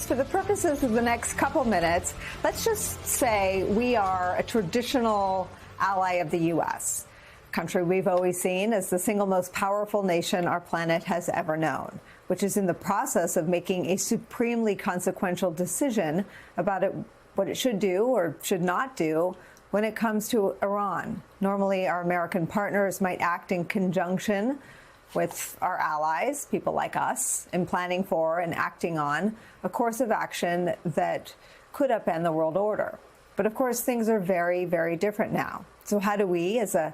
For the purposes of the next couple minutes, let's just say we are a traditional ally of the U.S., a country we've always seen as the single most powerful nation our planet has ever known, which is in the process of making a supremely consequential decision about what it should do or should not do when it comes to Iran. Normally, our American partners might act in conjunction with our allies, people like us, in planning for and acting on a course of action that could upend the world order. But of course, things are very, very different now. So how do we, as an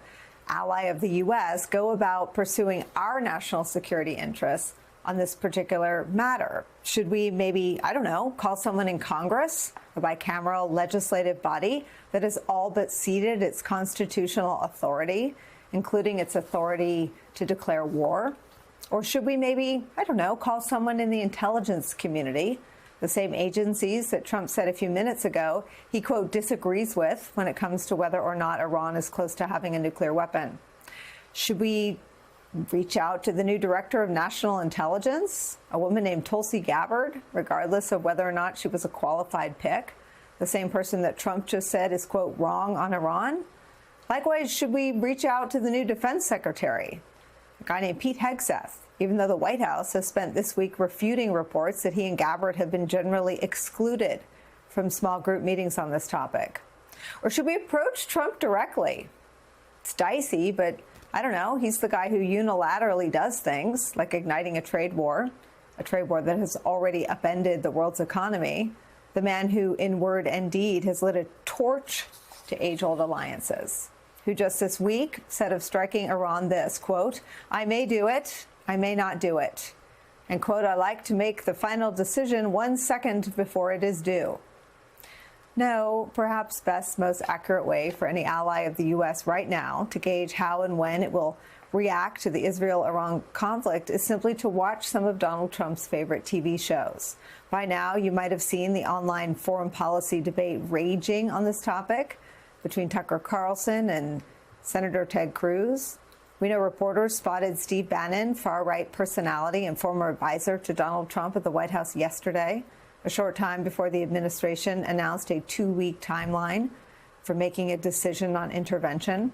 ally of the U.S., go about pursuing our national security interests on this particular matter? Should we maybe, I don't know, call someone in Congress, a bicameral legislative body that has all but ceded its constitutional authority, including its authority to declare war? Or should we maybe, I don't know, call someone in the intelligence community, the same agencies that Trump said a few minutes ago he, quote, disagrees with when it comes to whether or not Iran is close to having a nuclear weapon? Should we reach out to the new director of national intelligence, a woman named Tulsi Gabbard, regardless of whether or not she was a qualified pick, the same person that Trump just said is, quote, wrong on Iran? Likewise, should we reach out to the new defense secretary, a guy named Pete Hegseth, even though the White House has spent this week refuting reports that he and Gabbard have been generally excluded from small group meetings on this topic? Or should we approach Trump directly? It's dicey, but I don't know. He's the guy who unilaterally does things like igniting a trade war that has already upended the world's economy, the man who, in word and deed, has lit a torch to age-old alliances, who just this week said of striking Iran this, quote, I may do it, I may not do it. And, quote, I like to make the final decision 1 second before it is due. No, perhaps best, most accurate way for any ally of the U.S. right now to gauge how and when it will react to the Israel-Iran conflict is simply to watch some of Donald Trump's favorite TV shows. By now, you might have seen the online foreign policy debate raging on this topic between Tucker Carlson and Senator Ted Cruz. We know reporters spotted Steve Bannon, far-right personality and former advisor to Donald Trump at the White House yesterday, a short time before the administration announced a 2-week timeline for making a decision on intervention.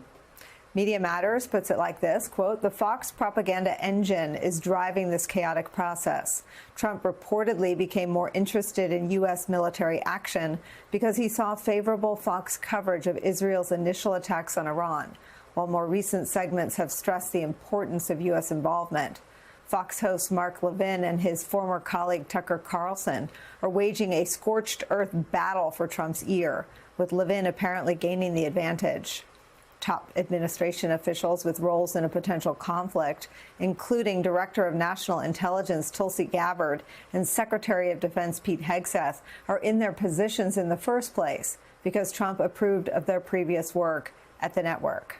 Media Matters puts it like this, quote, the Fox propaganda engine is driving this chaotic process. Trump reportedly became more interested in U.S. military action because he saw favorable Fox coverage of Israel's initial attacks on Iran, while more recent segments have stressed the importance of U.S. involvement. Fox host Mark Levin and his former colleague Tucker Carlson are waging a scorched earth battle for Trump's ear, with Levin apparently gaining the advantage. Top administration officials with roles in a potential conflict, including Director of National Intelligence Tulsi Gabbard and Secretary of Defense Pete Hegseth, are in their positions in the first place because Trump approved of their previous work at the network.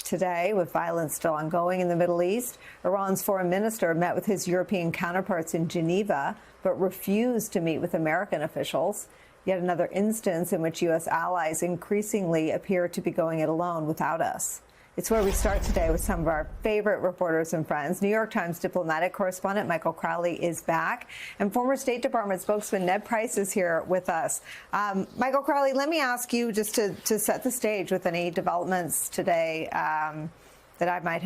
Today, with violence still ongoing in the Middle East, Iran's foreign minister met with his European counterparts in Geneva, but refused to meet with American officials. Yet another instance in which U.S. allies increasingly appear to be going it alone without us. It's where we start today with some of our favorite reporters and friends. New York Times diplomatic correspondent Michael Crowley is back, and former State Department spokesman Ned Price is here with us. Michael Crowley, let me ask you just to set the stage with any developments today that I might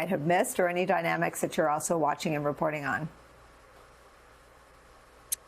have missed, or any dynamics that you're also watching and reporting on.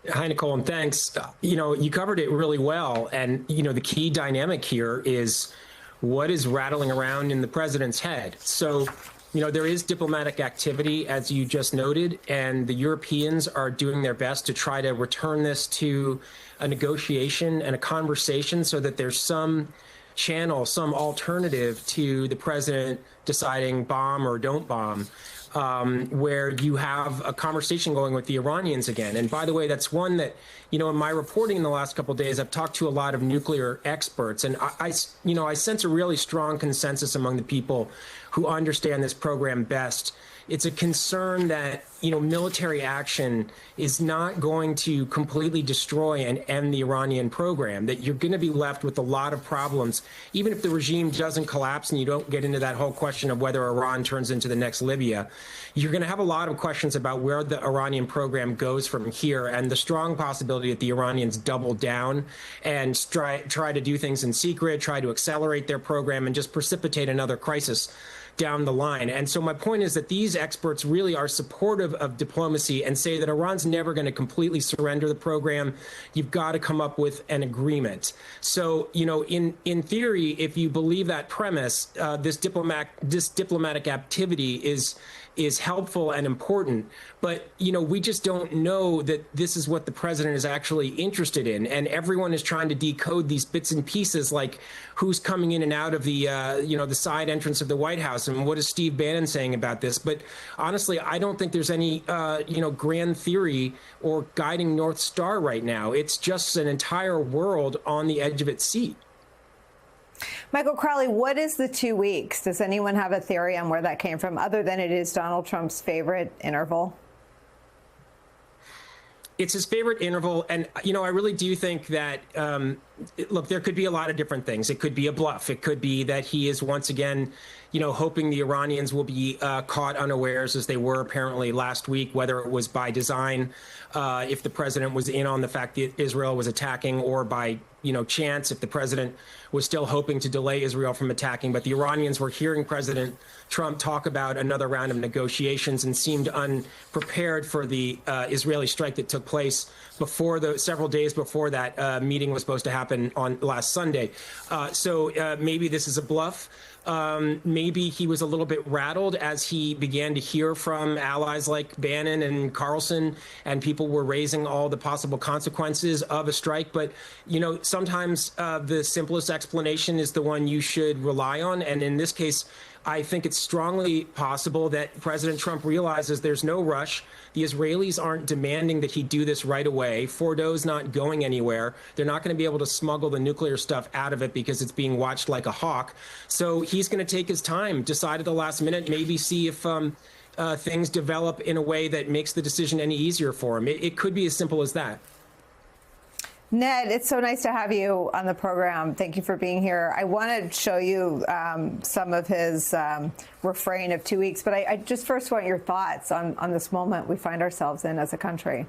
Hi, Nicole, and thanks. You covered it really well. And, the key dynamic here is what is rattling around in the president's head. So, there is diplomatic activity, as you just noted, and the Europeans are doing their best to try to return this to a negotiation and a conversation so that there's some channel, some alternative to the president deciding bomb or don't bomb. Where you have a conversation going with the Iranians again. And by the way, that's one that, in my reporting in the last couple of days, I've talked to a lot of nuclear experts, and I sense a really strong consensus among the people who understand this program best. It's a concern that, military action is not going to completely destroy and end the Iranian program, that you're going to be left with a lot of problems, even if the regime doesn't collapse and you don't get into that whole question of whether Iran turns into the next Libya. You're going to have a lot of questions about where the Iranian program goes from here, and the strong possibility that the Iranians double down and try to do things in secret, try to accelerate their program, and just precipitate another crisis down the line. And so my point is that these experts really are supportive of diplomacy and say that Iran's never going to completely surrender the program. You've got to come up with an agreement. So, in theory, if you believe that premise, this diplomatic activity is helpful and important. But, we just don't know that this is what the president is actually interested in. And everyone is trying to decode these bits and pieces, like who's coming in and out of the, the side entrance of the White House. And what is Steve Bannon saying about this? But honestly, I don't think there's any, grand theory or guiding North Star right now. It's just an entire world on the edge of its seat. Michael Crowley, what is the 2 weeks? Does anyone have a theory on where that came from, other than it is Donald Trump's favorite interval? It's his favorite interval. And, I really do think that, look, there could be a lot of different things. It could be a bluff. It could be that he is once again, hoping the Iranians will be caught unawares, as they were apparently last week, whether it was by design, if the president was in on the fact that Israel was attacking, or by chance, if the president was still hoping to delay Israel from attacking. But the Iranians were hearing President Trump talk about another round of negotiations and seemed unprepared for the Israeli strike that took place several days before that meeting was supposed to happen on last Sunday. So maybe this is a bluff. Maybe he was a little bit rattled as he began to hear from allies like Bannon and Carlson, and people were raising all the possible consequences of a strike. But, sometimes the simplest explanation is the one you should rely on. And in this case, I think it's strongly possible that President Trump realizes there's no rush. The Israelis aren't demanding that he do this right away. Fordo's not going anywhere. They're not going to be able to smuggle the nuclear stuff out of it because it's being watched like a hawk. So he's going to take his time, decide at the last minute, maybe see if things develop in a way that makes the decision any easier for him. It could be as simple as that. Ned, it's so nice to have you on the program. Thank you for being here. I want to show you some of his refrain of 2 weeks, but I just first want your thoughts on this moment we find ourselves in as a country.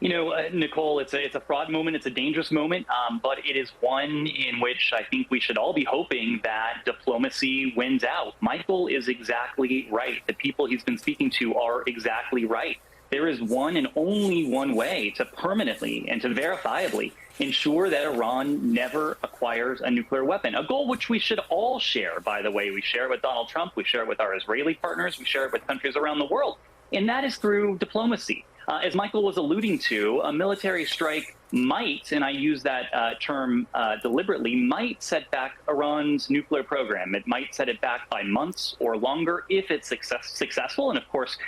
Nicole, it's a fraught moment. It's a dangerous moment, but it is one in which I think we should all be hoping that diplomacy wins out. Michael is exactly right. The people he's been speaking to are exactly right. There is one and only one way to permanently and to verifiably ensure that Iran never acquires a nuclear weapon, a goal which we should all share, by the way. We share it with Donald Trump. We share it with our Israeli partners. We share it with countries around the world. And that is through diplomacy. As Michael was alluding to, a military strike might, and I use that term deliberately, might set back Iran's nuclear program. It might set it back by months or longer if it's successful. And of course,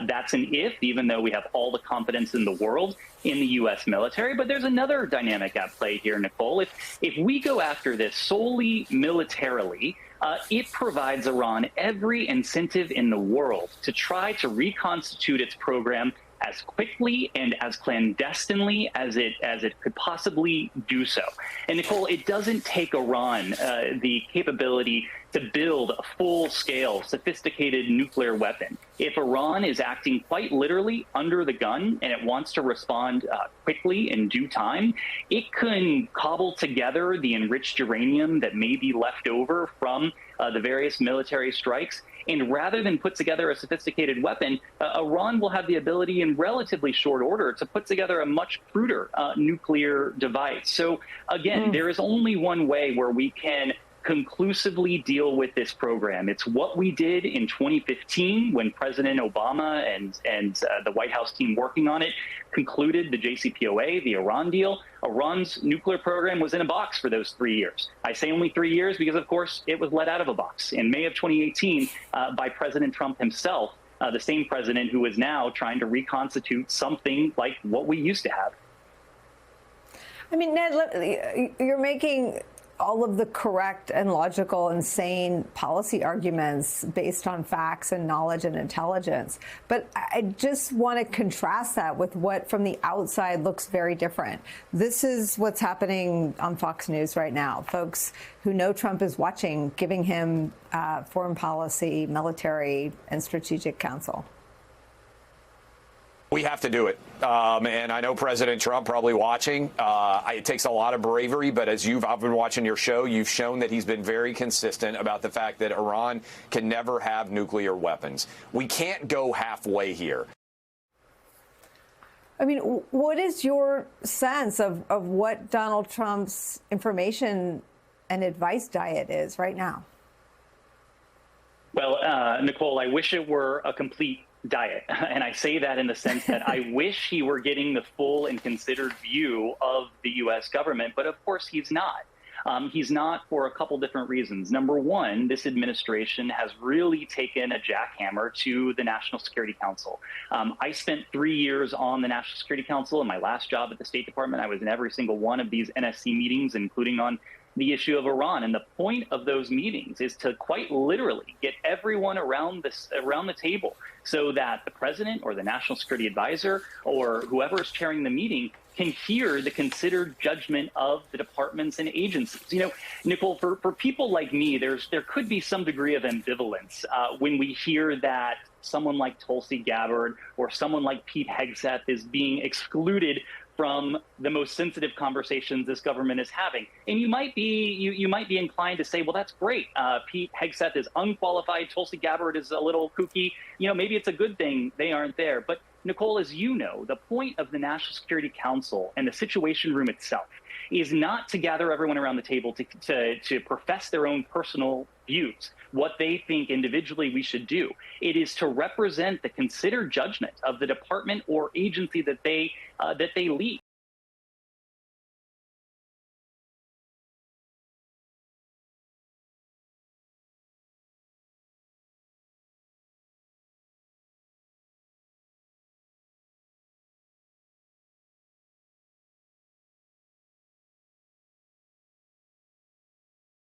that's an if, even though we have all the confidence in the world in the U.S. military. But there's another dynamic at play here, Nicole. If we go after this solely militarily, it provides Iran every incentive in the world to try to reconstitute its program as quickly and as clandestinely as it could possibly do so. And Nicole, it doesn't take Iran the capability to build a full-scale, sophisticated nuclear weapon. If Iran is acting quite literally under the gun and it wants to respond quickly in due time, it can cobble together the enriched uranium that may be left over from the various military strikes. And rather than put together a sophisticated weapon, Iran will have the ability in relatively short order to put together a much cruder nuclear device. So again, there is only one way where we can conclusively deal with this program. It's what we did in 2015 when President Obama and the White House team working on it concluded the JCPOA, the Iran deal. Iran's nuclear program was in a box for those 3 years. I say only 3 years because, of course, it was let out of a box in May of 2018 by President Trump himself, the same president who is now trying to reconstitute something like what we used to have. I mean, Ned, you're making all of the correct and logical and sane policy arguments based on facts and knowledge and intelligence. But I just want to contrast that with what from the outside looks very different. This is what's happening on Fox News right now. Folks who know Trump is watching, giving him foreign policy, military, and strategic counsel. We have to do it. And I know President Trump probably watching. It takes a lot of bravery, but I've been watching your show, you've shown that he's been very consistent about the fact that Iran can never have nuclear weapons. We can't go halfway here. I mean, what is your sense of what Donald Trump's information and advice diet is right now? Well, Nicole, I wish it were a complete diet. And I say that in the sense that I wish he were getting the full and considered view of the U.S. government. But of course, he's not. He's not for a couple different reasons. Number one, this administration has really taken a jackhammer to the National Security Council. I spent 3 years on the National Security Council. In my last job at the State Department, I was in every single one of these NSC meetings, including on the issue of Iran. And the point of those meetings is to quite literally get everyone around the table so that the president or the national security advisor or whoever is chairing the meeting can hear the considered judgment of the departments and agencies. You know, Nicole, for people like me, there could be some degree of ambivalence when we hear that someone like Tulsi Gabbard or someone like Pete Hegseth is being excluded from the most sensitive conversations this government is having. And you might be inclined to say, well, that's great. Pete Hegseth is unqualified. Tulsi Gabbard is a little kooky. You know, maybe it's a good thing they aren't there. But Nicole, as you know, the point of the National Security Council and the Situation Room itself is not to gather everyone around the table to profess their own personal views, what they think individually we should do. It is to represent the considered judgment of the department or agency that they lead.